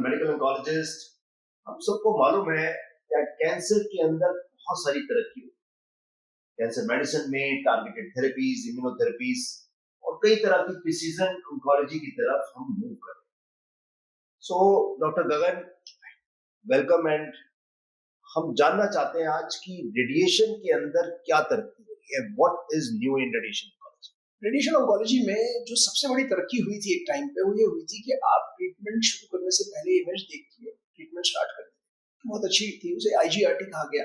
Medical oncologist, हम सबको मालूम है कि कैंसर के अंदर बहुत सारी तरक्की हुई। कैंसर मेडिसिन में टारगेटेड थेरेपीज, इम्यूनोथेरेपीज और कई तरह की प्रिसीजन ऑन्कोलॉजी की तरफ हम मूव कर रहे हैं। So doctor Gagan, welcome. And हम जानना चाहते हैं आज की रेडिएशन के अंदर क्या तरक्की हुई है। What is new in radiation oncology? Radiation oncology में जो सबसे बड़ी तरक्की हुई थी एक टाइम पे, वो ये हुई थी कि आप ट्रीटमेंट शुरू करने से पहले इमेज देख के ट्रीटमेंट स्टार्ट कर देते। बहुत अच्छी थी, उसे आईजीआरटी कहा गया।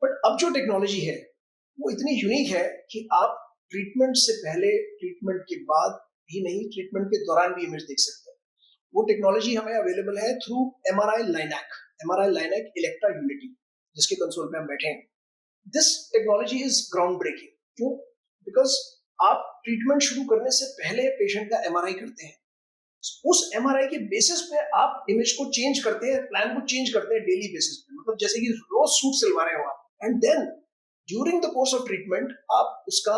बट अब जो टेक्नोलॉजी है वो इतनी यूनिक है कि आप ट्रीटमेंट से पहले, ट्रीटमेंट के बाद भी नहीं, ट्रीटमेंट के दौरान भी इमेज देख सकते हैं। वो टेक्नोलॉजी हमें अवेलेबल है through MRI linac Elekta Unity, जिसके कंसोल पे हम बैठे हैं। This technology is ground breaking. क्यों? बिकॉज आप ट्रीटमेंट शुरू करने से पहले पेशेंट का एमआरआई करते हैं। उस एमआरआई के बेसिस पे आप इमेज को चेंज करते हैं, प्लान को चेंज करते हैं डेली बेसिस पे। मतलब जैसे कि रोज सूट सिलवा रहे हो आप, and then during the course of treatment आप उसका,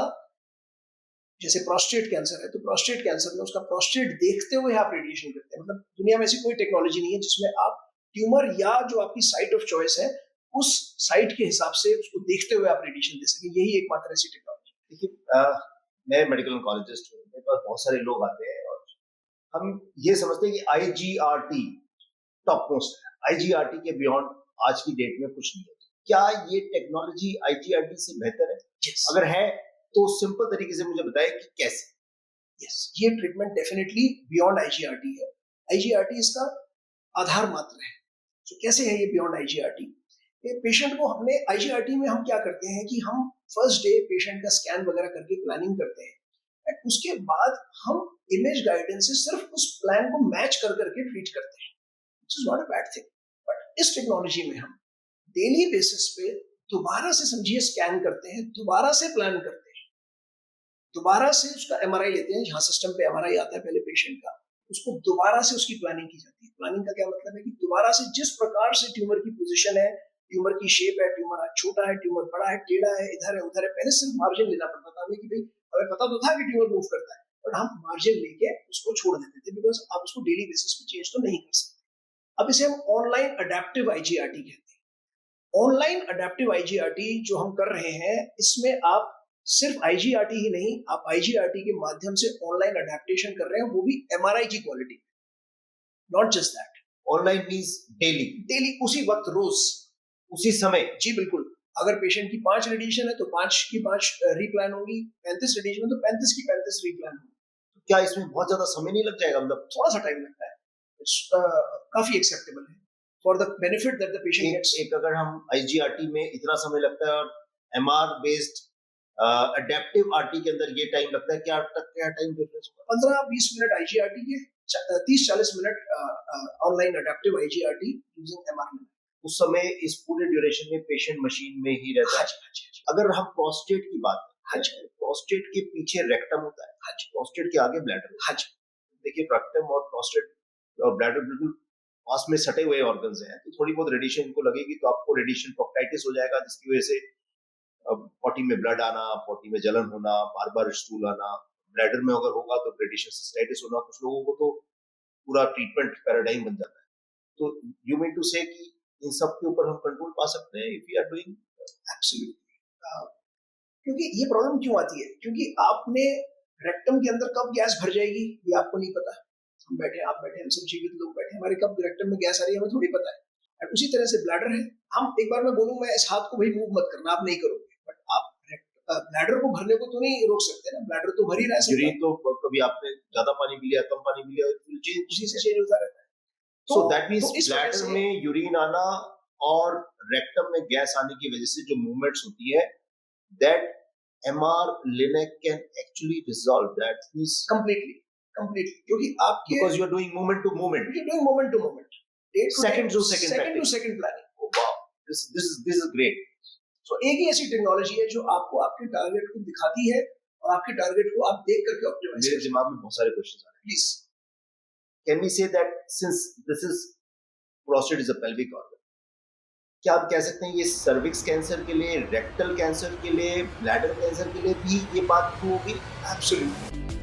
जैसे प्रोस्टेट कैंसर है तो प्रोस्टेट कैंसर में उसका प्रोस्टेट देखते हुए आप रेडिएशन करते हैं। मतलब दुनिया में ऐसी कोई टेक्नोलॉजी नहीं है जिसमें आप ट्यूमर या जो आपकी साइट ऑफ चॉइस है उस साइट के हिसाब से उसको देखते हुए आप रेडिएशन दे सकें। यही एकमात्र ऐसी टेक्नोलॉजी। देखिए, मैं मेडिकल oncologist हूँ, मेरे पास बहुत सारे लोग आते हैं और हम ये समझते हैं कि आईजीआरटी टॉप मोस्ट है। आईजीआरटी के बियॉन्ड आज की डेट में कुछ नहीं है। क्या ये टेक्नोलॉजी आईजीआरटी से बेहतर है? yes. अगर है तो सिंपल तरीके से मुझे बताएं कि कैसे। yes. ये ट्रीटमेंट डेफिनेटली बियॉन्ड आईजीआरटी है। आईजीआरटी इसका आधार मात्र है। तो कैसे है ये बियॉन्ड आईजीआरटी? पेशेंट को हमने आईजीआरटी में हम क्या करते हैं कि हम फर्स्ट डे पेशेंट का स्कैन वगैरह करके प्लानिंग करते हैं, एंड उसके बाद हम इमेज गाइडेंस से सिर्फ उस प्लान को मैच कर करके ट्रीट करते हैं, which is not a bad thing. But इस टेक्नोलॉजी में हम डेली बेसिस पे दोबारा से, समझिए, स्कैन करते हैं, दोबारा से प्लान करते हैं, दोबारा से उसका एमआरआई लेते हैं। जहां सिस्टम पे एमआरआई आता है पहले पेशेंट का, उसको दोबारा से उसकी प्लानिंग की जाती है। प्लानिंग का क्या मतलब है कि दोबारा से जिस प्रकार से ट्यूमर की पोजीशन है, ट्यूमर की शेप है, ट्यूमर छोटा है, ट्यूमर बड़ा है, टेढ़ा है, इधर है, उधर है, पहले सिर्फ मार्जिन लेना पड़ता था हमें कि भाई हमें पता तो था कि ट्यूमर मूव करता है, बट हम मार्जिन लेके उसको छोड़ देते थे, बिकॉज आप उसको डेली बेसिस पे चेंज तो नहीं कर सकते। अब इसे हम ऑनलाइन अडेप्टिव आईजीआरटी कहते हैं। ऑनलाइन अडेप्टिव आईजीआरटी जो हम कर रहे हैं, इसमें आप सिर्फ आईजीआरटी ही नहीं, आप आईजीआरटी के माध्यम से ऑनलाइन अडेप्टेशन कर रहे हैं, वो भी एमआरआई की quality. Not just that, online means daily उसी वक्त, रोज, उसी समय। जी बिल्कुल। अगर पेशेंट की 5 रेडिएशन है तो 5 की 5 रीप्लान होगी, 35 रेडिएशन है तो 35 की 35 रीप्लान होगी। क्या इसमें बहुत ज्यादा समय नहीं लग जाएगा? मतलब थोड़ा सा टाइम लगता है, काफी एक्सेप्टेबल है for the benefit that the patient gets. एक अगर हम आईजीआरटी में इतना समय लगता है और एमआर बेस्ड अडेप्टिव आरटी के अंदर ये टाइम लगता है, क्या टाइम डिफरेंस होगा? 15-20 मिनट आईजीआरटी के, 30-40 minute online adaptive IGRT using MR. उस समय इस पूरे ड्यूरेशन में पेशेंट मशीन में ही रहता है। अगर हम प्रोस्टेट की बात करें, प्रोस्टेट के पीछे रेक्टम होता है, प्रोस्टेट के आगे ब्लैडर। देखिए, रेक्टम और प्रोस्टेट और ब्लैडर बिल्कुल पास में सटे हुए ऑर्गन्स हैं, तो थोड़ी बहुत रेडिएशन को लगेगी तो आपको रेडिएशन प्रोक्टाइटिस हो जाएगा, जिसकी वजह से पॉटी में ब्लड आना, पॉटी में जलन होना, बार बार स्टूल आना। ब्लैडर में अगर होगा तो रेडिएशन सिस्टाइटिस होना। कुछ लोगों को तो पूरा ट्रीटमेंट पैराडाइम बन जाता है। तो यू मीन टू से कि इन सब के ऊपर हम कंट्रोल पा सकते हैं if we are doing? Absolutely. क्योंकि ये प्रॉब्लम क्यों आती है? क्योंकि आपने रेक्टम के अंदर कब गैस भर जाएगी ये आपको नहीं पता। हम बैठे, आप बैठे, हम सब जीवित लोग बैठे, हमारे कब रेक्टम में गैस आ रही है हमें थोड़ी पता है। और उसी तरह से ब्लैडर है। हम एक बार मैं बोलूं, मैं इस हाथ को भाई मूव मत करना, आप नहीं करोगे, बट आप ब्लैडर को भरने को तो नहीं रोक सकते ना। ब्लैडर तो भर ही रहा है। यूरिन तो कभी आपने ज्यादा पानी पी लिया, कम पानी पी लिया, उसी से चेंज होता रहता है। So that means ब्लैडर में यूरिन आना और रेक्टम में गैस आने की वजह से जो मूवमेंट्स होती है, that MR Linac can actually resolve that completely, क्योंकि आपके, because you are doing moment to moment, second to second planning. Oh wow, this is great. So एक ही ऐसी टेक्नोलॉजी है जो आपको आपके टारगेट को दिखाती है और आपके टारगेट को आप देख करके ऑप्टिमाइज करते हैं। मेरे दिमाग में बहुत सारे क्वेश्चंस आ रहे हैं। Please, can we say that since this is prostate is a pelvic organ, क्या आप कह सकते हैं ये सर्विक्स कैंसर के लिए, रेक्टल कैंसर के लिए, ब्लैडर कैंसर के लिए भी ये बात ट्रू होगी? एब्सोल्युटली।